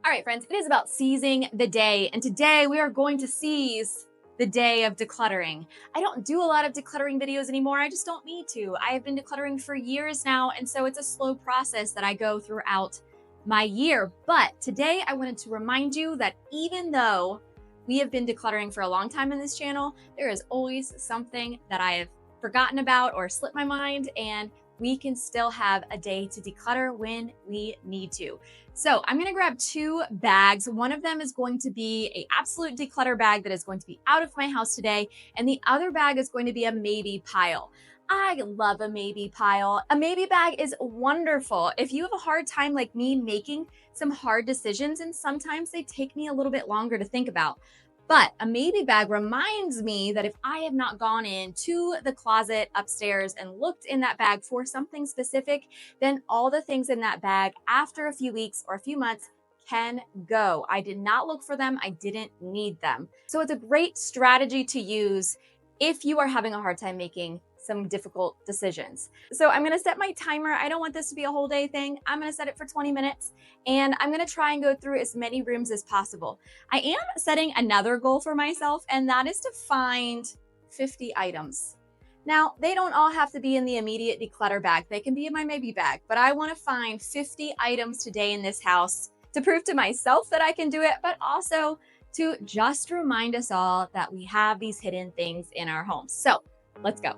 All right, friends, it is about seizing the day. And today we are going to seize the day of decluttering. I don't do a lot of decluttering videos anymore. I just don't need to. I have been decluttering for years now. And so it's a slow process that I go throughout my year. But today I wanted to remind you that even though we have been decluttering for a long time in this channel, there is always something that I have forgotten about or slipped my mind, and we can still have a day to declutter when we need to. So I'm gonna grab two bags. One of them is going to be an absolute declutter bag that is going to be out of my house today, and the other bag is going to be a maybe pile. I love a maybe pile. A maybe bag is wonderful. If you have a hard time like me making some hard decisions, and sometimes they take me a little bit longer to think about, but a maybe bag reminds me that if I have not gone into the closet upstairs and looked in that bag for something specific, then all the things in that bag after a few weeks or a few months can go. I did not look for them. I didn't need them. So it's a great strategy to use if you are having a hard time making some difficult decisions. So I'm gonna set my timer. I don't want this to be a whole day thing. I'm gonna set it for 20 minutes, and I'm gonna try and go through as many rooms as possible. I am setting another goal for myself, and that is to find 50 items. Now, they don't all have to be in the immediate declutter bag. They can be in my maybe bag, but I wanna find 50 items today in this house to prove to myself that I can do it, but also to just remind us all that we have these hidden things in our homes. So let's go.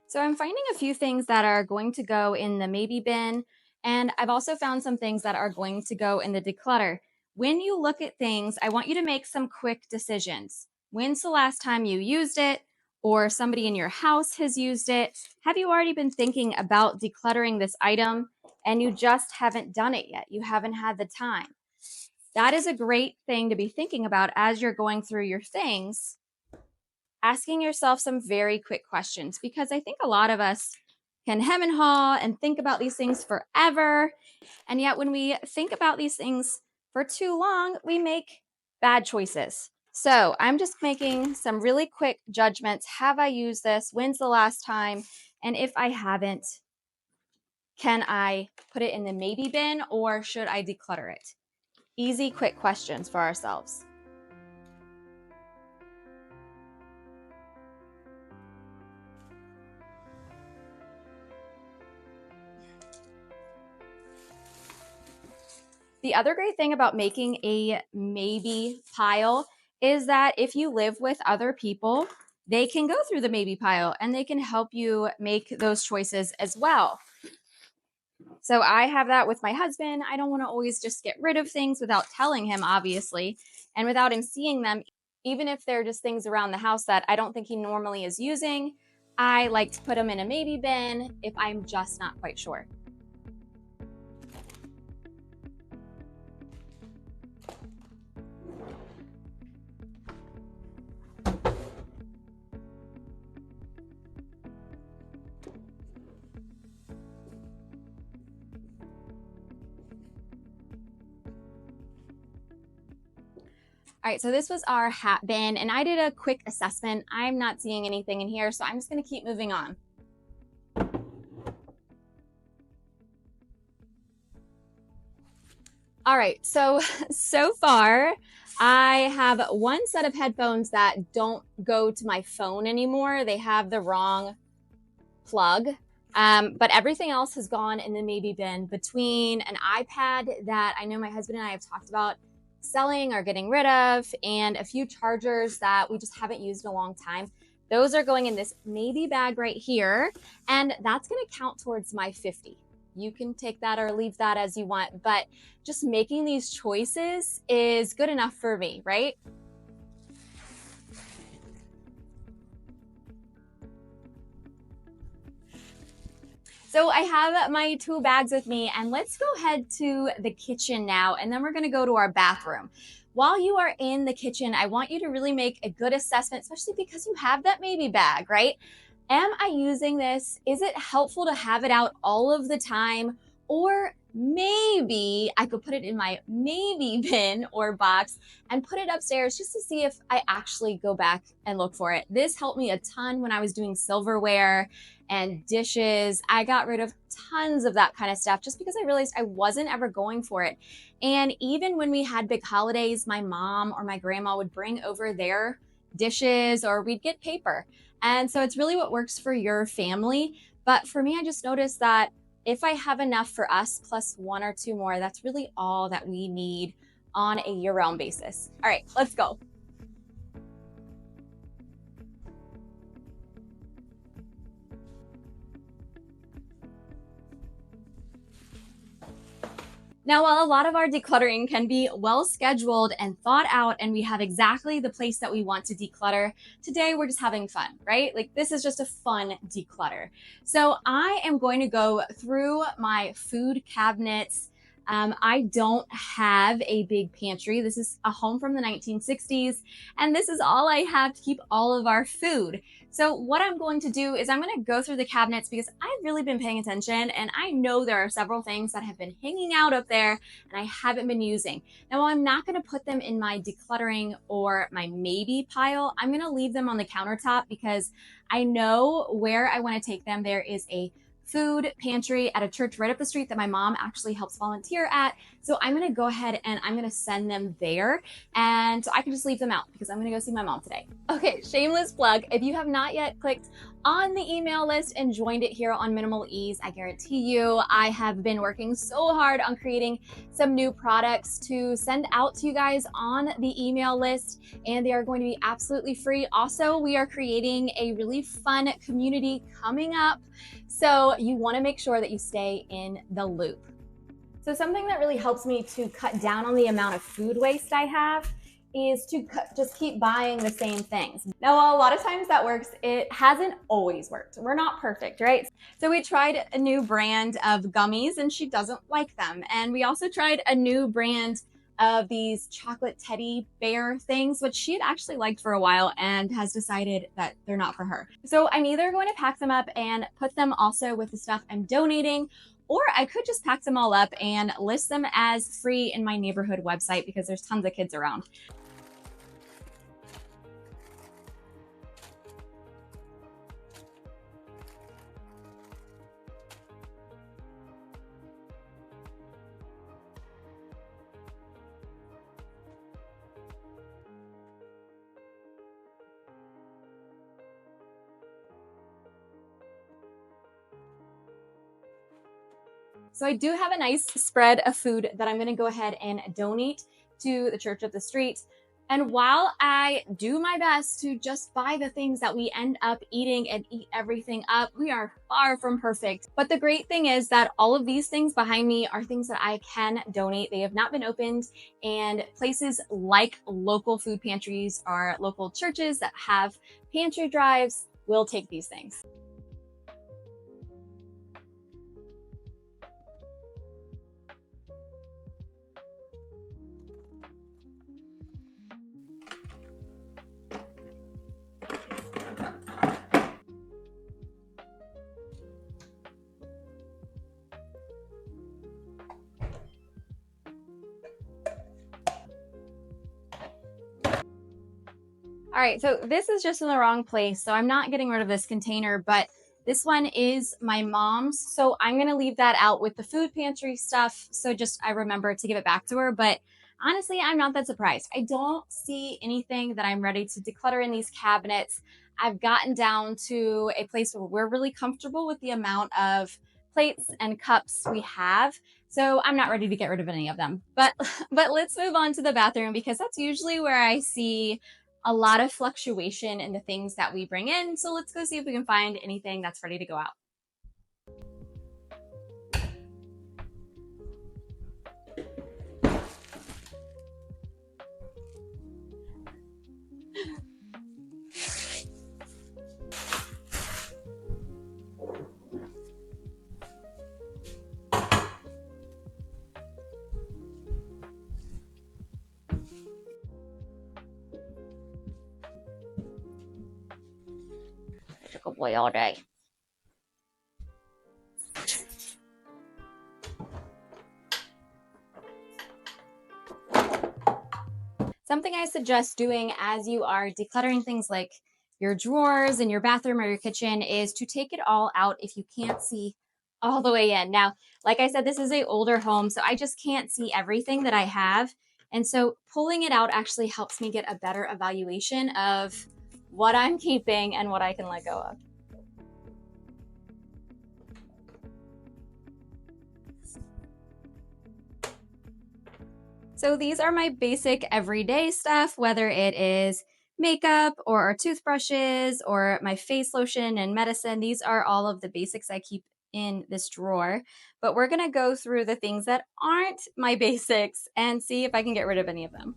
So I'm finding a few things that are going to go in the maybe bin, and I've also found some things that are going to go in the declutter. When you look at things, I want you to make some quick decisions. When's the last time you used it, or somebody in your house has used it? Have you already been thinking about decluttering this item and you just haven't done it yet? You haven't had the time. That is a great thing to be thinking about as you're going through your things, asking yourself some very quick questions, because I think a lot of us can hem and haw and think about these things forever. And yet when we think about these things for too long, we make bad choices. So I'm just making some really quick judgments. Have I used this? When's the last time? And if I haven't, can I put it in the maybe bin, or should I declutter it? Easy, quick questions for ourselves. The other great thing about making a maybe pile is that if you live with other people, they can go through the maybe pile and they can help you make those choices as well. So I have that with my husband. I don't want to always just get rid of things without telling him, obviously, and without him seeing them, even if they're just things around the house that I don't think he normally is using. I like to put them in a maybe bin if I'm just not quite sure. All right, so this was our hat bin, and I did a quick assessment. I'm not seeing anything in here, so I'm just gonna keep moving on. All right, so far, I have one set of headphones that don't go to my phone anymore. They have the wrong plug, but everything else has gone in the maybe bin, between an iPad that I know my husband and I have talked about selling or getting rid of, and a few chargers that we just haven't used in a long time. Those are going in this maybe bag right here, and that's gonna count towards my 50. You can take that or leave that as you want, but just making these choices is good enough for me, right? So I have my 2 bags with me, and let's go ahead to the kitchen now, and then we're gonna go to our bathroom. While you are in the kitchen, I want you to really make a good assessment, especially because you have that maybe bag, right? Am I using this? Is it helpful to have it out all of the time? Or maybe I could put it in my maybe bin or box and put it upstairs just to see if I actually go back and look for it. This helped me a ton when I was doing silverware and dishes. I got rid of tons of that kind of stuff just because I realized I wasn't ever going for it. And even when we had big holidays, my mom or my grandma would bring over their dishes or we'd get paper. And so it's really what works for your family. But for me, I just noticed that if I have enough for us plus 1 or 2 more, that's really all that we need on a year-round basis. All right, let's go. Now, while a lot of our decluttering can be well scheduled and thought out, and we have exactly the place that we want to declutter, today we're just having fun, right? Like this is just a fun declutter. So I am going to go through my food cabinets. I don't have a big pantry. This is a home from the 1960s, and this is all I have to keep all of our food. So what I'm going to do is I'm going to go through the cabinets because I've really been paying attention, and I know there are several things that have been hanging out up there and I haven't been using. Now, while I'm not going to put them in my decluttering or my maybe pile, I'm going to leave them on the countertop because I know where I want to take them. There is a food pantry at a church right up the street that my mom actually helps volunteer at. So I'm going to go ahead and I'm going to send them there. And so I can just leave them out because I'm going to go see my mom today. Okay, shameless plug. If you have not yet clicked on the email list and joined it here on Minimal Ease, I guarantee you I have been working so hard on creating some new products to send out to you guys on the email list, and they are going to be absolutely free. Also, we are creating a really fun community coming up, so you want to make sure that you stay in the loop. So something that really helps me to cut down on the amount of food waste I have is to just keep buying the same things. Now, while a lot of times that works, it hasn't always worked. We're not perfect, right? So we tried a new brand of gummies and she doesn't like them. And we also tried a new brand of these chocolate teddy bear things, which she had actually liked for a while and has decided that they're not for her. So I'm either going to pack them up and put them also with the stuff I'm donating, or I could just pack them all up and list them as free in my neighborhood website because there's tons of kids around. So I do have a nice spread of food that I'm going to go ahead and donate to the church up the street. And while I do my best to just buy the things that we end up eating and eat everything up, we are far from perfect. But the great thing is that all of these things behind me are things that I can donate. They have not been opened, and places like local food pantries or local churches that have pantry drives will take these things. All right, so this is just in the wrong place. So I'm not getting rid of this container, but this one is my mom's. So I'm gonna leave that out with the food pantry stuff. So just I remember to give it back to her. But honestly, I'm not that surprised. I don't see anything that I'm ready to declutter in these cabinets. I've gotten down to a place where we're really comfortable with the amount of plates and cups we have. So I'm not ready to get rid of any of them. But let's move on to the bathroom because that's usually where I see a lot of fluctuation in the things that we bring in. So let's go see if we can find anything that's ready to go out. such a good boy all day. Something I suggest doing as you are decluttering things like your drawers in your bathroom or your kitchen is to take it all out if you can't see all the way in. Now, like I said, this is an older home, so I just can't see everything that I have. And so pulling it out actually helps me get a better evaluation of what I'm keeping and what I can let go of. So these are my basic everyday stuff, whether it is makeup or toothbrushes or my face lotion and medicine. These are all of the basics I keep in this drawer. But we're gonna go through the things that aren't my basics and see if I can get rid of any of them.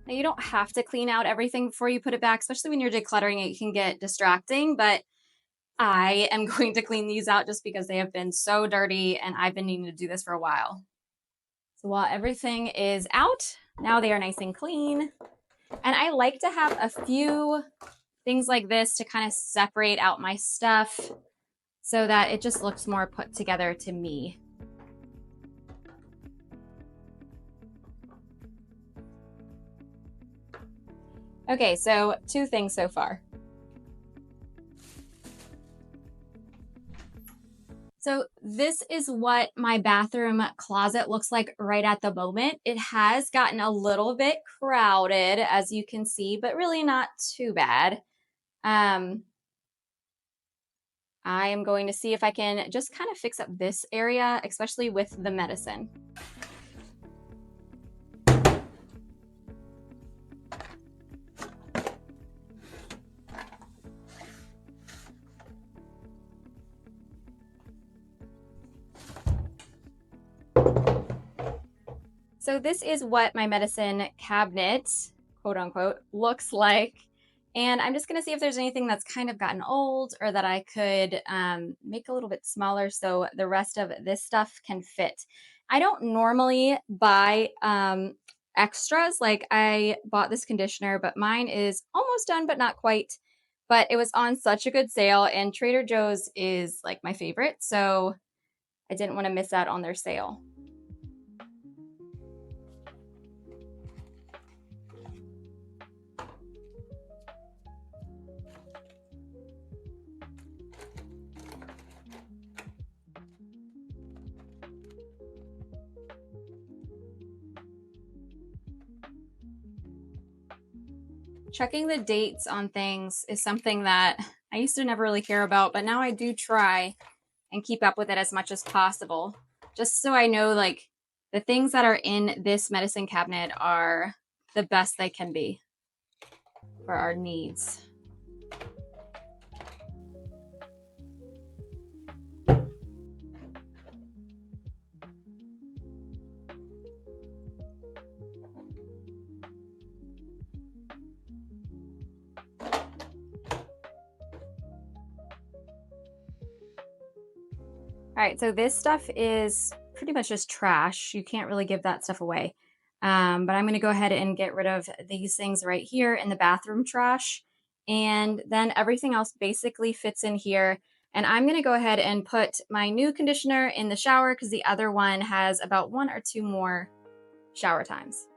Now, you don't have to clean out everything before you put it back, especially when you're decluttering, it can get distracting, but I am going to clean these out just because they have been so dirty and I've been needing to do this for a while. So while everything is out, now they are nice and clean. And I like to have a few things like this to kind of separate out my stuff so that it just looks more put together to me. Okay, so 2 things so far. So this is what my bathroom closet looks like right at the moment. It has gotten a little bit crowded, as you can see, but really not too bad. I am going to see if I can just kind of fix up this area, especially with the medicine. So this is what my medicine cabinet, quote unquote, looks like. And I'm just gonna see if there's anything that's kind of gotten old or that I could make a little bit smaller so the rest of this stuff can fit. I don't normally buy extras. Like I bought this conditioner, but mine is almost done, but not quite. But it was on such a good sale, and Trader Joe's is like my favorite. So I didn't wanna miss out on their sale. Checking the dates on things is something that I used to never really care about, but now I do try and keep up with it as much as possible, just so I know like the things that are in this medicine cabinet are the best they can be for our needs. All right, so this stuff is pretty much just trash. You can't really give that stuff away. But I'm gonna go ahead and get rid of these things right here in the bathroom trash. And then everything else basically fits in here. And I'm gonna go ahead and put my new conditioner in the shower because the other one has about 1 or 2 more shower times.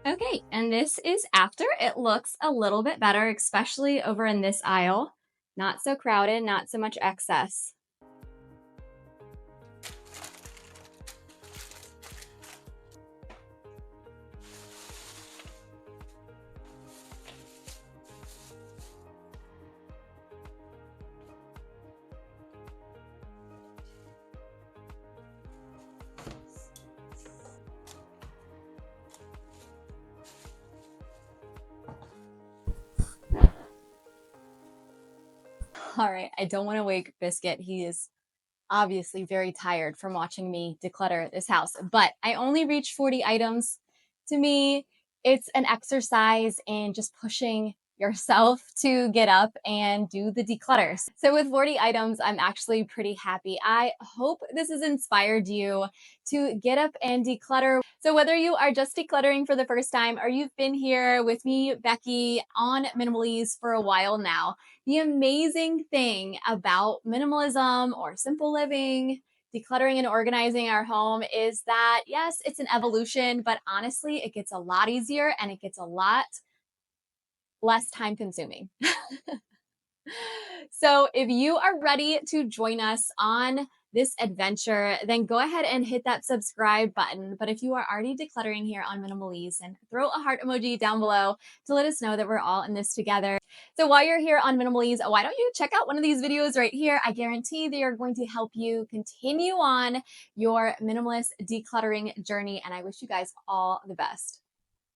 Okay, and this is after. It looks a little bit better, especially over in this aisle. Not so crowded, not so much excess. All right, I don't want to wake Biscuit. He is obviously very tired from watching me declutter this house, but I only reached 40 items. To me, it's an exercise in just pushing yourself to get up and do the declutter. So with 40 items, I'm actually pretty happy. I hope this has inspired you to get up and declutter. So whether you are just decluttering for the first time or you've been here with me, Becky, on Minimalese for a while now, the amazing thing about minimalism or simple living, decluttering and organizing our home is that, yes, it's an evolution, but honestly, it gets a lot easier and it gets a lot less time consuming. So if you are ready to join us on this adventure, then go ahead and hit that subscribe button. But if you are already decluttering here on Minimalese, then throw a heart emoji down below to let us know that we're all in this together. So while you're here on Minimalese, why don't you check out one of these videos right here? I guarantee they are going to help you continue on your minimalist decluttering journey. And I wish you guys all the best.